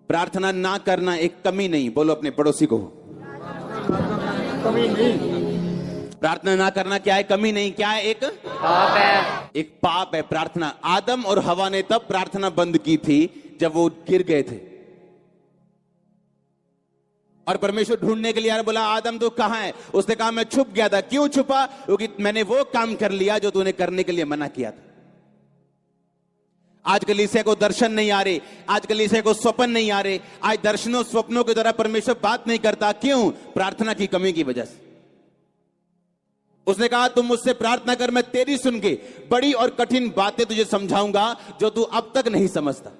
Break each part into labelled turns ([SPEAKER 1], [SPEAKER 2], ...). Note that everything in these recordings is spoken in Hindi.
[SPEAKER 1] प्रार्थना ना करना एक कमी नहीं, बोलो अपने पड़ोसी को।
[SPEAKER 2] कमी नहीं,
[SPEAKER 1] प्रार्थना ना करना क्या है? कमी नहीं। क्या है? एक
[SPEAKER 3] पाप है।
[SPEAKER 1] एक पाप है प्रार्थना। आदम और हवा ने तब प्रार्थना बंद की थी जब वो गिर गए थे, और परमेश्वर ढूंढने के लिए आया, बोला आदम तू कहां है? उसने कहा मैं छुप गया था। क्यों छुपा? क्योंकि मैंने वो काम कर लिया जो तूने करने के लिए मना किया था। आज कलीसिया को दर्शन नहीं आ रहे, आज कलीसिया को स्वप्न नहीं आ रहे, आज दर्शनों स्वप्नों के द्वारा परमेश्वर बात नहीं करता। क्यों? प्रार्थना की कमी की वजह से। उसने कहा तुम मुझसे प्रार्थना कर, मैं तेरी सुन के बड़ी और कठिन बातें तुझे समझाऊंगा जो तू अब तक नहीं समझता।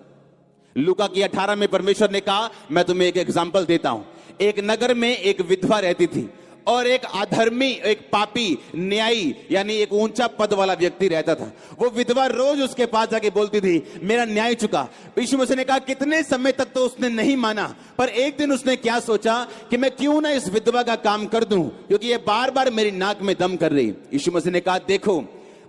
[SPEAKER 1] लूका की 18 में परमेश्वर ने कहा मैं तुम्हें एक एग्जाम्पल देता हूं। एक नगर में एक विधवा रहती थी और एक अधर्मी, एक पापी, न्यायी यानी एक ऊंचा पद वाला व्यक्ति रहता था। वो विधवा रोज उसके पास जाके बोलती थी मेरा न्याय चुका। यीशु मसीह ने कहा कितने समय तक तो उसने नहीं माना, पर एक दिन उसने क्या सोचा कि मैं क्यों ना इस विधवा का काम कर दूं, क्योंकि ये बार बार मेरी नाक में दम कर रही। यीशु मसीह ने कहा देखो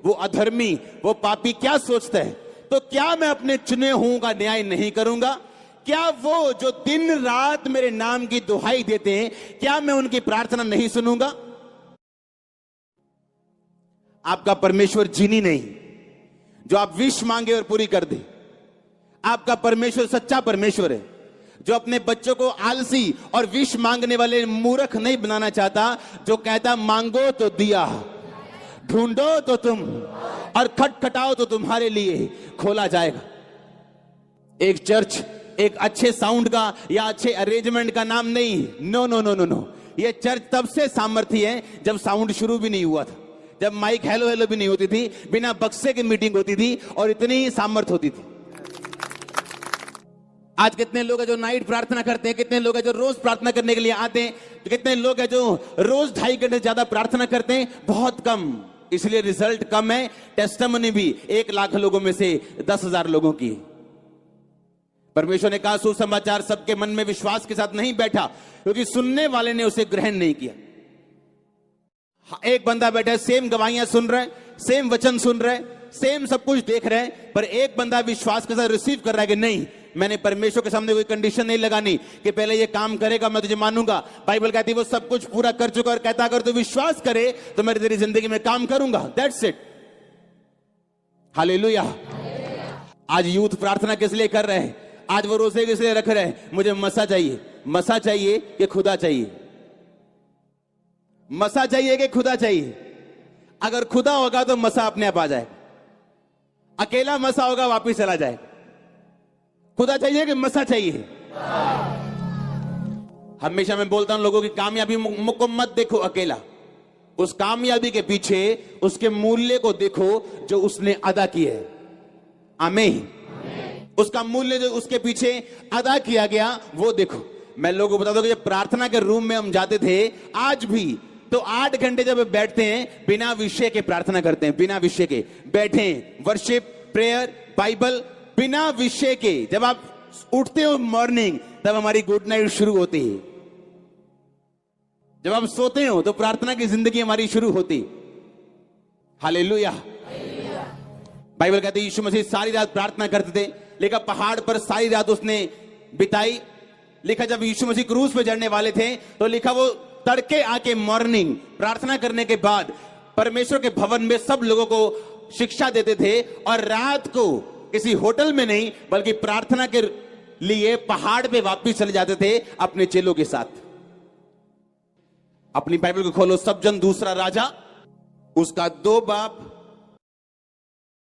[SPEAKER 1] वो अधर्मी, वो पापी क्या सोचता है, तो क्या मैं अपने चुने हुओं का न्याय नहीं करूंगा? क्या वो जो दिन रात मेरे नाम की दुहाई देते हैं, क्या मैं उनकी प्रार्थना नहीं सुनूंगा? आपका परमेश्वर जीनी नहीं जो आप विश मांगे और पूरी कर दे। आपका परमेश्वर सच्चा परमेश्वर है जो अपने बच्चों को आलसी और विश मांगने वाले मूर्ख नहीं बनाना चाहता, जो कहता मांगो तो दिया, ढूंढो तो तुम, और खटखटाओ तो तुम्हारे लिए खोला जाएगा। एक चर्च एक अच्छे साउंड का या अच्छे अरेंजमेंट का नाम नहीं। No no no no no, ये चर्च तब से सामर्थ्य है जब साउंड शुरू भी नहीं हुआ था, जब माइक हेलो हेलो भी नहीं होती थी, बिना बक्से की मीटिंग होती थी और इतनी सामर्थ्य होती थी। आज कितने लोग हैं जो नाइट प्रार्थना करते हैं, कितने लोग हैं जो रोज प्रार्थना करने के लिए आते हैं, कितने लोग हैं जो रोज 2.5 घंटे ज्यादा प्रार्थना करते हैं? बहुत कम, इसलिए रिजल्ट कम है। टेस्टिमनी भी 1 लाख लोगों में से 10,000 लोगों की। परमेश्वर ने कहा सुसमाचार सबके मन में विश्वास के साथ नहीं बैठा, क्योंकि सुनने वाले ने उसे ग्रहण नहीं किया। एक बंदा बैठा है, सेम गवाहियां सुन रहा है, सेम वचन सुन रहा है, सेम सब कुछ देख रहे हैं, पर एक बंदा विश्वास के साथ रिसीव कर रहा है कि नहीं, मैंने परमेश्वर के सामने कोई कंडीशन नहीं लगानी कि पहले ये काम करेगा मैं तुझे मानूंगा। बाइबल कहती है वो सब कुछ पूरा कर चुका और कहता अगर तू विश्वास करे तो मैं तेरी जिंदगी में काम करूंगा। That's it. हालेलुया। आज यूथ प्रार्थना किस लिए कर रहे हैं? आज वो रोजे किस लिए रख रहे हैं? मुझे मसा चाहिए। मसा चाहिए कि खुदा चाहिए? मसा चाहिए कि खुदा चाहिए? अगर खुदा होगा तो मसा अपने आप आ जाए, अकेला मसा होगा वापिस चला जाए। खुदा चाहिए कि मसा चाहिए? हमेशा मैं बोलता हूं लोगों की कामयाबी को मत देखो अकेला, उस कामयाबी के पीछे उसके मूल्य को देखो जो उसने अदा किया है। आमीन। उसका मूल्य जो उसके पीछे अदा किया गया वो देखो। मैं लोगों को बता दूं कि जब प्रार्थना के रूम में हम जाते थे, आज भी तो 8 घंटे जब बैठते हैं बिना विषय के प्रार्थना करते हैं, बिना विषय के बैठे, वर्शिप, प्रेयर, बाइबल, बिना विषय के। जब आप उठते हो मॉर्निंग तब हमारी गुड नाइट शुरू होती है, जब आप सोते हो तो प्रार्थना की जिंदगी हमारी शुरू होती। हालेलुया। बाइबल कहती है यीशु मसीह सारी रात प्रार्थना करते थे, लिखा पहाड़ पर सारी रात उसने बिताई। लिखा जब यीशु मसीह क्रूस पे चढ़ने वाले थे तो लिखा वो तड़के आके मॉर्निंग प्रार्थना करने के बाद परमेश्वर के भवन में सब लोगों को शिक्षा देते थे, और रात को किसी होटल में नहीं बल्कि प्रार्थना के लिए पहाड़ पे वापस चले जाते थे अपने चेलों के साथ। अपनी बाइबल को खोलो, सब जन दूसरा राजा, उसका 2 बाप